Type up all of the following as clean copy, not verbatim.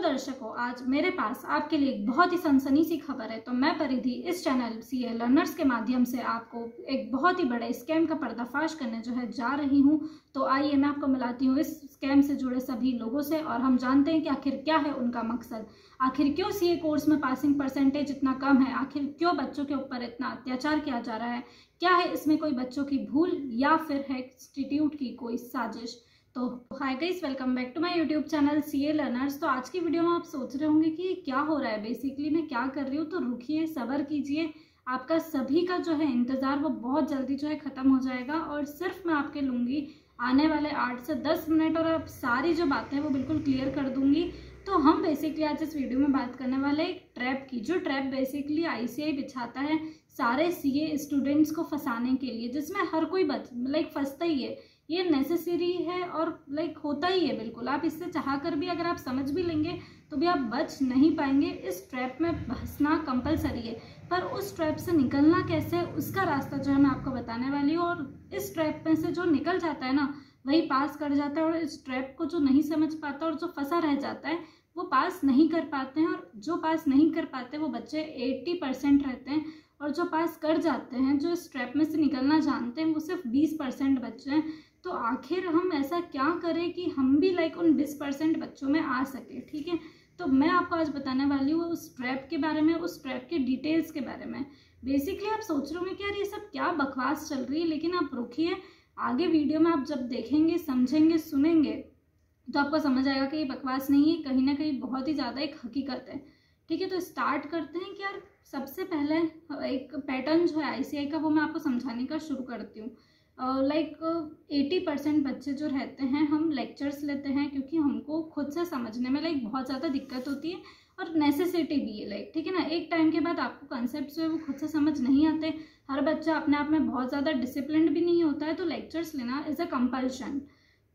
दर्शकों, आज मेरे पास आपके लिए एक बहुत ही सनसनी सी खबर है। तो मैं परिधि इस चैनल सीए लर्नर्स के माध्यम से आपको एक बहुत ही बड़े स्कैम का पर्दाफाश करने जा रही हूं। तो आइए मैं आपको मिलाती हूं इस स्कैम से जुड़े सभी लोगों से और हम जानते हैं कि आखिर क्या है उनका मकसद। आखिर क्यों सीए कोर्स में पासिंग परसेंटेज इतना कम है, आखिर क्यों बच्चों के ऊपर इतना अत्याचार किया जा रहा है, क्या है इसमें कोई बच्चों की भूल या फिर है इंस्टीट्यूट की कोई साजिश। तो hi guys, welcome back to my YouTube channel CA learners. तो आज की वीडियो में आप सोच रहे होंगे कि क्या हो रहा है, बेसिकली मैं क्या कर रही हूँ। तो रुकिए, सब्र कीजिए, आपका सभी का इंतज़ार वो बहुत जल्दी ख़त्म हो जाएगा और सिर्फ मैं आपके लूँगी आने वाले 8 से 10 मिनट और अब सारी जो बातें वो बिल्कुल क्लियर कर दूँगी। तो हम बेसिकली आज इस वीडियो में बात करने वाले एक ट्रैप की, जो ट्रैप बेसिकली आईसीआई बिछाता है सारे सीए स्टूडेंट्स को फंसाने के लिए, जिसमें हर कोई फंसता ही है। ये नेसेसरी है और होता ही है बिल्कुल। आप इससे चाह कर भी अगर आप समझ भी लेंगे तो भी आप बच नहीं पाएंगे। इस ट्रैप में फंसना कंपलसरी है, पर उस ट्रैप से निकलना कैसे, उसका रास्ता मैं आपको बताने वाली हूँ। और इस ट्रैप में से जो निकल जाता है ना, वही पास कर जाता है। और इस ट्रैप को जो नहीं समझ पाता और जो फंसा रह जाता है वो पास नहीं कर पाते हैं। और जो पास नहीं कर पाते वो बच्चे 80% रहते हैं, और जो पास कर जाते हैं, जो इस ट्रैप में से निकलना जानते हैं, वो सिर्फ 20% बच्चे हैं। तो आखिर हम ऐसा क्या करें कि हम भी उन 20% बच्चों में आ सके, ठीक है। तो मैं आपको आज बताने वाली हूँ उस ट्रैप के बारे में, उस ट्रैप के डिटेल्स के बारे में। बेसिकली आप सोच रहे होंगे कि यार ये सब क्या बकवास चल रही है, लेकिन आप रुकिए, आगे वीडियो में आप जब देखेंगे, समझेंगे, सुनेंगे तो आपको समझ आएगा कि ये बकवास नहीं है, कहीं ना कहीं बहुत ही ज़्यादा एक हकीकत है, ठीक है। तो स्टार्ट करते हैं कि यार सबसे पहले एक पैटर्न जो है आईसीआई का, वो मैं आपको समझाने का शुरू करती हूँ। 80% बच्चे जो रहते हैं, हम लेक्चर्स लेते हैं क्योंकि हमको खुद से समझने में बहुत ज़्यादा दिक्कत होती है और नेसेसिटी भी है, ठीक है ना। एक टाइम के बाद आपको कंसेप्ट जो है वो खुद से समझ नहीं आते। हर बच्चा अपने आप में बहुत ज़्यादा डिसिप्लिन्ड भी नहीं होता है, तो लेक्चर्स लेना इज़ अ कंपल्शन।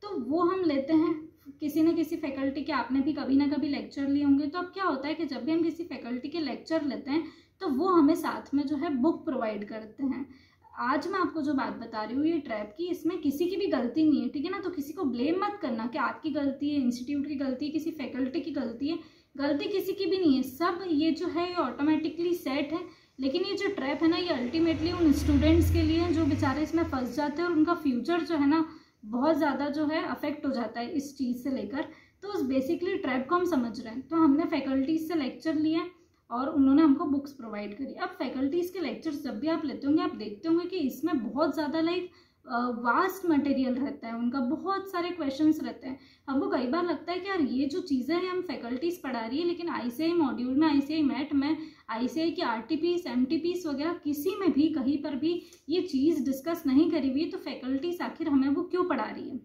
तो वो हम लेते हैं किसी न किसी फैकल्टी के। आपने भी कभी ना कभी लेक्चर लिए होंगे। तो अब क्या होता है कि जब भी हम किसी फैकल्टी के लेक्चर लेते हैं तो वो हमें साथ में बुक प्रोवाइड करते हैं। आज मैं आपको जो बात बता रही हूँ ये ट्रैप की, इसमें किसी की भी गलती नहीं है, ठीक है ना। तो किसी को ब्लेम मत करना कि आपकी गलती है, इंस्टीट्यूट की गलती है, किसी फैकल्टी की गलती है। गलती किसी की भी नहीं है, सब ये ये ऑटोमेटिकली सेट है। लेकिन ये जो ट्रैप है ना, ये अल्टीमेटली उन स्टूडेंट्स के लिए जो बेचारे इसमें फंस जाते हैं और उनका फ्यूचर ना बहुत ज़्यादा अफेक्ट हो जाता है इस चीज़ से लेकर। तो उस बेसिकली ट्रैप को हम समझ रहे हैं। तो हमने फैकल्टीज से लेक्चर लिए और उन्होंने हमको बुक्स प्रोवाइड करी। अब फैकल्टीज़ के लेक्चर्स जब भी आप लेते होंगे, आप देखते होंगे कि इसमें बहुत ज़्यादा वास्ट मटेरियल रहता है, उनका बहुत सारे क्वेश्चंस रहते हैं। हमको कई बार लगता है कि यार ये जो चीज़ें हैं हम फैकल्टीज़ पढ़ा रही है, लेकिन आईसीआई मॉड्यूल में, आईसीआई मैट में, आईसीआई की आरटीपीस, एमटीपीस वगैरह किसी में भी कहीं पर भी ये चीज़ डिस्कस नहीं करी हुई है। तो फैकल्टीज़ आखिर हमें वो क्यों पढ़ा रही है?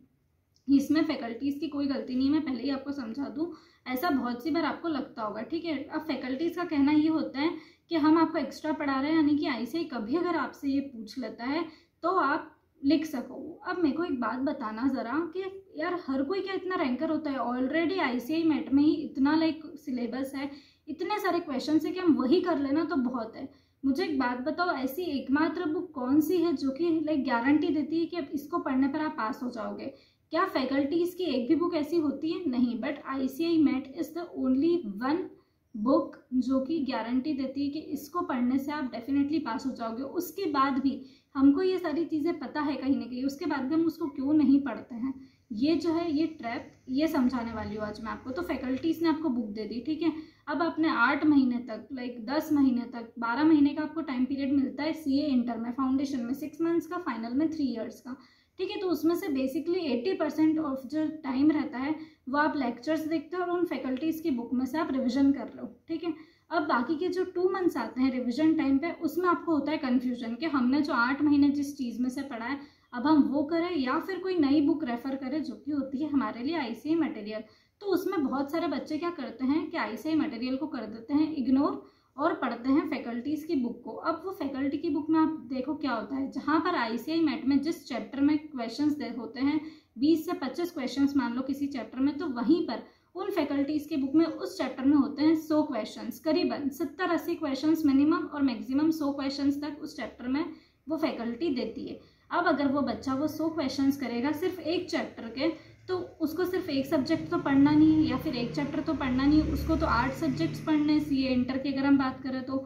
इसमें फैकल्टीज़ की कोई गलती नहीं है, मैं पहले ही आपको समझा दूँ। ऐसा बहुत सी बार आपको लगता होगा, ठीक है। अब फैकल्टीज़ का कहना ये होता है कि हम आपको एक्स्ट्रा पढ़ा रहे हैं, यानी कि आईसीआई कभी अगर आपसे ये पूछ लेता है तो आप लिख सको। अब मेरे को एक बात बताना ज़रा कि यार हर कोई क्या इतना रैंकर होता है? ऑलरेडी आईसीआई मैट में ही इतना सिलेबस है, इतने सारे क्वेश्चन है कि हम वही कर लेना तो बहुत है। मुझे एक बात बताओ, ऐसी एकमात्र बुक कौन सी है जो कि गारंटी देती है कि अब इसको पढ़ने पर आप पास हो जाओगे? क्या फैकल्टीज की एक भी बुक ऐसी होती है? नहीं। But ICI mat is the only one book जो कि गारंटी देती है कि इसको पढ़ने से आप डेफिनेटली पास हो जाओगे। उसके बाद भी हमको ये सारी चीज़ें पता है कहीं ना कहीं, उसके बाद भी हम उसको क्यों नहीं पढ़ते हैं? ये ये ट्रैप, ये समझाने वाली हूँ आज मैं आपको। तो फैकल्टीज़ ने आपको बुक दे दी, ठीक है। अब आपने 8 महीने तक 10 महीने तक 12 महीने का आपको टाइम पीरियड मिलता है सीए इंटर में, फाउंडेशन में 6 मंथ्स का, फाइनल में 3 इयर्स का, ठीक है। तो उसमें से बेसिकली 80% ऑफ जो टाइम रहता है वो आप लेक्चर्स देखते हो और उन फैकल्टीज़ की बुक में से आप रिविजन कर लो, ठीक है। अब बाकी के जो 2 मंथ्स आते हैं रिविजन टाइम पे, उसमें आपको होता है कन्फ्यूजन कि हमने जो 8 महीने जिस चीज़ में से पढ़ा है अब हम वो करें या फिर कोई नई बुक रेफर करें जो कि होती है हमारे लिए आईसीआई मटेरियल। तो उसमें बहुत सारे बच्चे क्या करते हैं कि आईसीआई मटेरियल को कर देते हैं इग्नोर और पढ़ते हैं फैकल्टीज़ की बुक को। अब वो फैकल्टी की बुक में आप देखो क्या होता है, जहाँ पर आईसीआई मैट में जिस चैप्टर में क्वेश्चंस होते हैं 20 से 25 क्वेश्चंस मान लो किसी चैप्टर में, तो वहीं पर उन फैकल्टीज़ की बुक में उस चैप्टर में होते हैं 100 क्वेश्चंस, करीबन 70-80 क्वेश्चंस मिनिमम और मैक्सिमम 100 क्वेश्चंस तक उस चैप्टर में वो फैकल्टी देती है। अब अगर वो बच्चा वो 100 क्वेश्चंस करेगा सिर्फ एक चैप्टर के, तो उसको सिर्फ एक सब्जेक्ट तो पढ़ना नहीं है या फिर एक चैप्टर तो पढ़ना नहीं है, उसको तो 8 सब्जेक्ट्स पढ़ने हैं। सीए इंटर की अगर हम बात करें तो,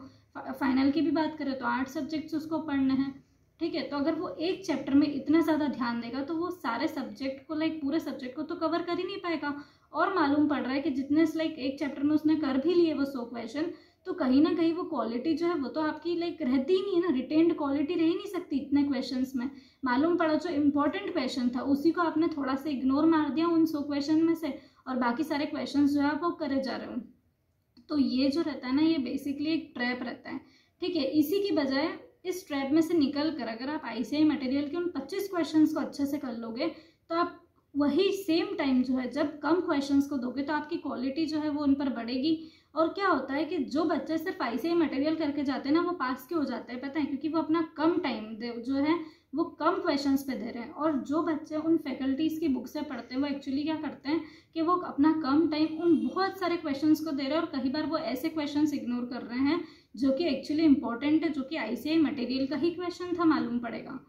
फाइनल की भी बात करें तो 8 सब्जेक्ट्स उसको पढ़ने हैं, ठीक है। तो अगर वो एक चैप्टर में इतना ज़्यादा ध्यान देगा तो वो सारे सब्जेक्ट को पूरे सब्जेक्ट को तो कवर कर ही नहीं पाएगा। और मालूम पड़ रहा है कि जितने एक चैप्टर में उसने कर भी लिए वो 100 क्वेश्चन, तो कहीं ना कहीं वो क्वालिटी जो है वो तो आपकी रहती ही नहीं है ना, रिटेन्ड क्वालिटी रह ही नहीं सकती इतने क्वेश्चंस में। मालूम पड़ा जो इंपॉर्टेंट क्वेश्चन था उसी को आपने थोड़ा सा इग्नोर मार दिया उन 100 क्वेश्चन में से, और बाकी सारे क्वेश्चन जो है आप वो करे जा रहे हो। तो ये जो रहता है ना, ये बेसिकली एक ट्रैप रहता है, ठीक है। इसी की बजाय इस ट्रैप में से निकल कर अगर आप आईसीआई मटेरियल के उन 25 क्वेश्चंस को अच्छे से कर लोगे, तो आप वही सेम टाइम जो है जब कम क्वेश्चंस को दोगे तो आपकी क्वालिटी जो है वो उन पर बढ़ेगी। और क्या होता है कि जो बच्चे सिर्फ आईसीआई मटेरियल करके जाते हैं ना, वो पास क्यों हो जाते हैं पता है? क्योंकि वो अपना कम टाइम जो है वो कम क्वेश्चंस पे दे रहे हैं। और जो बच्चे उन फैकल्टीज़ की बुक से पढ़ते हैं वो एक्चुअली क्या करते हैं कि वो अपना कम टाइम उन बहुत सारे क्वेश्चंस को दे रहे हैं, और कई बार वो ऐसे क्वेश्चंस इग्नोर कर रहे हैं जो कि एक्चुअली इंपॉर्टेंट है, जो कि आईसीआई मटेरियल का ही क्वेश्चन था, मालूम पड़ेगा,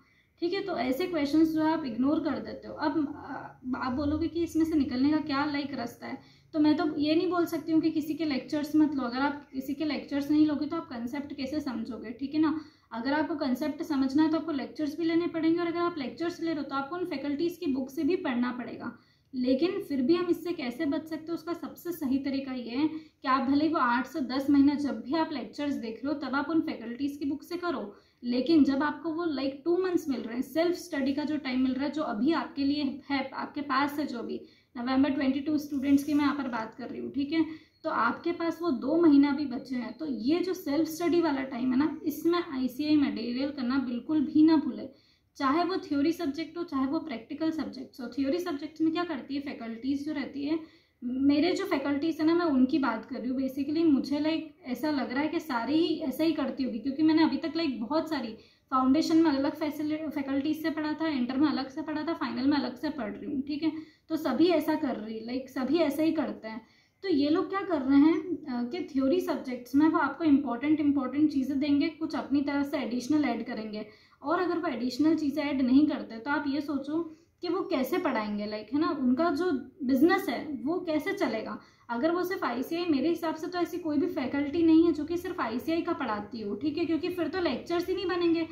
ठीक है। तो ऐसे क्वेश्चंस जो है आप इग्नोर कर देते हो। अब आप बोलोगे कि इसमें से निकलने का क्या रास्ता है, तो मैं तो ये नहीं बोल सकती हूँ कि किसी के लेक्चर्स मत लो। अगर आप किसी के लेक्चर्स नहीं लोगे तो आप कंसेप्ट कैसे समझोगे, ठीक है ना। अगर आपको कंसेप्ट समझना है तो आपको लेक्चर्स भी लेने पड़ेंगे, और अगर आप लेक्चर्स ले रहे हो तो आपको उन फैकल्टीज़ की बुक से भी पढ़ना पड़ेगा। लेकिन फिर भी हम इससे कैसे बच सकते हो, उसका सबसे सही तरीका ये है कि आप भले वो 8 से 10 महीना जब भी आप लेक्चर्स देख रहे हो तब आप उन फैकल्टीज़ की बुक से करो। लेकिन जब आपको वो 2 मंथ्स मिल रहे हैं, सेल्फ स्टडी का जो टाइम मिल रहा है, जो अभी आपके लिए है, आपके पास है, जो भी नवंबर 22 स्टूडेंट्स की मैं यहाँ पर बात कर रही हूँ, ठीक है। तो आपके पास वो 2 महीना भी बचे हैं, तो ये जो सेल्फ स्टडी वाला टाइम है ना, इसमें आईसीआई मटेरियल करना बिल्कुल भी ना भूले। चाहे वो थ्योरी सब्जेक्ट हो चाहे वो प्रैक्टिकल सब्जेक्ट्स हो। थ्योरी सब्जेक्ट्स में क्या करती है फैकल्टीज़ जो रहती है, मेरे जो फैकल्टीज़ है ना, मैं उनकी बात कर रही हूँ। बेसिकली मुझे ऐसा लग रहा है कि सारी ही ऐसा ही करती होगी, क्योंकि मैंने अभी तक बहुत सारी फाउंडेशन में अलग फैकल्टीज से पढ़ा था, इंटर में अलग से पढ़ा था, फाइनल में अलग से पढ़ रही हूँ, ठीक है। तो सभी ऐसा कर रही सभी ऐसा ही करते हैं। तो ये लोग क्या कर रहे हैं कि थ्योरी सब्जेक्ट्स में वो आपको इंपॉर्टेंट चीज़ें देंगे, कुछ अपनी तरफ से एडिशनल ऐड करेंगे। और अगर वो एडिशनल चीज़ें ऐड नहीं करते तो आप ये सोचो कि वो कैसे पढ़ाएंगे, है ना, उनका जो बिजनेस है वो कैसे चलेगा। अगर वो सिर्फ आईसीआई, मेरे हिसाब से तो ऐसी कोई भी फैकल्टी नहीं है जो कि सिर्फ आईसीआई का पढ़ाती हो, ठीक है, क्योंकि फिर तो लेक्चर्स ही नहीं बनेंगे।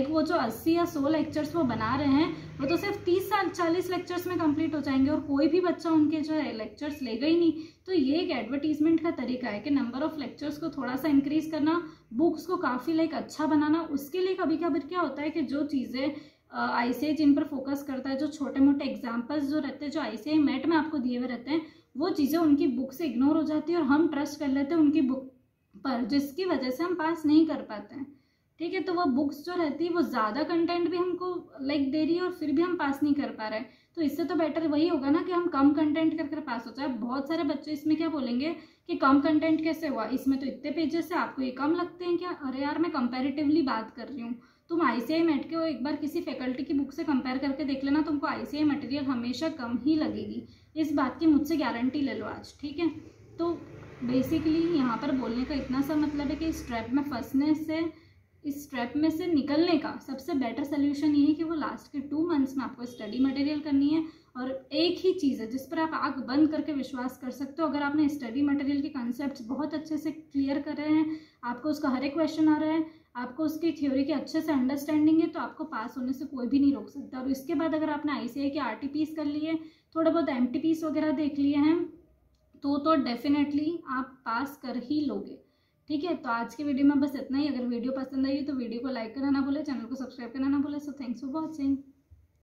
वो जो 80 या 100 लेक्चर्स वो बना रहे हैं वो तो सिर्फ 30-40 लेक्चर्स में कंप्लीट हो जाएंगे, और कोई भी बच्चा उनके जो है लेक्चर्स लेगा ही नहीं। तो ये एक एडवर्टीजमेंट का तरीका है कि नंबर ऑफ लेक्चर्स को थोड़ा सा इंक्रीज करना, बुक्स को काफ़ी अच्छा बनाना। उसके लिए कभी कभी क्या होता है कि जो चीज़ें आईसीआई जिन पर फोकस करता है, जो छोटे मोटे एग्जाम्पल्स जो रहते हैं, जो आईसीआई मैट में आपको दिए हुए रहते हैं, वो चीज़ें उनकी बुक से इग्नोर हो जाती है और हम ट्रस्ट कर लेते हैं उनकी बुक पर, जिसकी वजह से हम पास नहीं कर पाते हैं, ठीक है। तो वो बुक्स जो रहती है वो ज़्यादा कंटेंट भी हमको दे रही है और फिर भी हम पास नहीं कर पा रहे हैं। तो इससे तो बेटर वही होगा ना कि हम कम कंटेंट कर पास हो जाए। बहुत सारे बच्चे इसमें क्या बोलेंगे कि कम कंटेंट कैसे हुआ, इसमें तो इतने पेजेस है, आपको ये कम लगते हैं क्या? अरे यार, मैं कंपैरेटिवली बात कर रही हूँ। तुम आईसीआई मैट के एक बार किसी फैकल्टी की बुक से कंपेयर करके देख लेना, तुमको आईसीआई मटेरियल हमेशा कम ही लगेगी। इस बात की मुझसे गारंटी ले लो आज, ठीक है। तो बेसिकली यहाँ पर बोलने का इतना सा मतलब है कि इस ट्रैप में फंसने से, इस ट्रैप में से निकलने का सबसे बेटर सोल्यूशन ये है कि वो लास्ट के 2 मंथ्स में आपको स्टडी मटेरियल करनी है। और एक ही चीज़ है जिस पर आप आंख बंद करके विश्वास कर सकते हो। अगर आपने स्टडी मटेरियल के कॉन्सेप्ट्स बहुत अच्छे से क्लियर कर रहे हैं, आपको उसका हर एक क्वेश्चन आ रहा है, आपको उसकी थ्योरी की अच्छे से अंडरस्टैंडिंग है, तो आपको पास होने से कोई भी नहीं रोक सकता। और इसके बाद अगर आपने आईसीआई के आरटीपीस कर लिए, थोड़े बहुत एमटीपीस वगैरह देख लिए हैं, तो डेफिनेटली आप पास कर ही लोगे, ठीक है। तो आज की वीडियो में बस इतना ही। अगर वीडियो पसंद आई तो वीडियो को लाइक करना ना भूले, चैनल को सब्सक्राइब करना ना भूले। So thanks for watching.